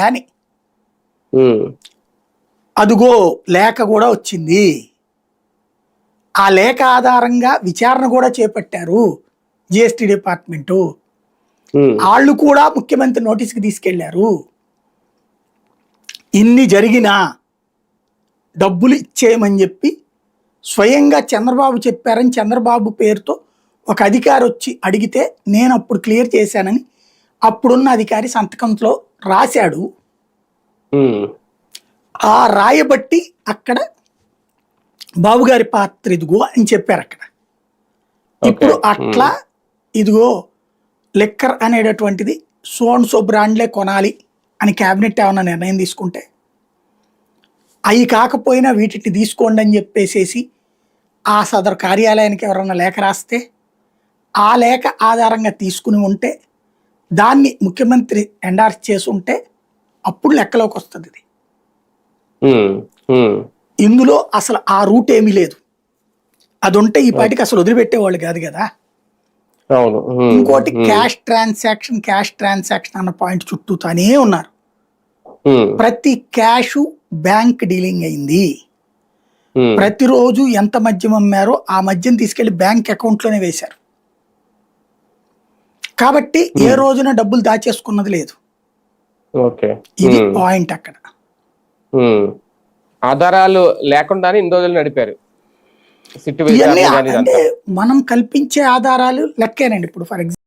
అని ఉమ్, అదుగో లేఖ కూడా వచ్చింది. ఆ లేఖ ఆధారంగా విచారణ కూడా చేపట్టారు జిఎస్టీ డిపార్ట్మెంటు. ఉమ్, వాళ్ళు కూడా ముఖ్యమంత్రి నోటీస్కి తీసుకెళ్లారు. ఇన్ని జరిగినా డబ్బులు ఇచ్చేయమని చెప్పి స్వయంగా చంద్రబాబు చెప్పారని చంద్రబాబు పేరుతో ఒక అధికారి వచ్చి అడిగితే నేను అప్పుడు క్లియర్ చేశానని అప్పుడున్న అధికారి సంతకంలో రాశాడు. ఉమ్, ఆ రాయబట్టి అక్కడ బాబుగారి పాత్ర ఇదిగో అని చెప్పారు అక్కడ. ఇప్పుడు అట్లా ఇదిగో లిక్కర్ అనేటటువంటిది సో బ్రాండ్లే కొనాలి అని క్యాబినెట్ ఏమన్నా నిర్ణయం తీసుకుంటే అవి కాకపోయినా వీటిని తీసుకోండి అని చెప్పేసేసి ఆ సదరు కార్యాలయానికి ఎవరన్నా లేఖ రాస్తే ఆ లేఖ ఆధారంగా తీసుకుని ఉంటే దాన్ని ముఖ్యమంత్రి ఎండార్స్ చేసి ఉంటే అప్పుడు లెక్కలోకి వస్తుంది ఇది. ఉమ్, ఉమ్, ఇందులో అసలు ఆ రూట్ ఏమీ లేదు. అది ఉంటే ఈ పాటికి అసలు వదిలిపెట్టేవాళ్ళు కాదు కదా. అవును. ఇంకోటి క్యాష్ ట్రాన్సాక్షన్ అన్న పాయింట్ చుట్టూతానే ఉన్నారు. ప్రతి క్యాషు బ్యాంక్ డీలింగ్ అయింది. ప్రతిరోజు ఎంత మద్యం అమ్మారో ఆ మద్యం తీసుకెళ్లి బ్యాంక్ అకౌంట్ లోనే వేశారు. కాబట్టి ఏ రోజున డబ్బులు దాచేసుకున్నది లేదు. ఇది పాయింట్ అక్కడ. ఆధారాలు లేకుండానే ఇన్ని రోజులు నడిపారు. ఇవన్నీ అంటే మనం కల్పించే ఆధారాలు లెక్కేనండి. ఇప్పుడు ఫర్ ఎగ్జాంపుల్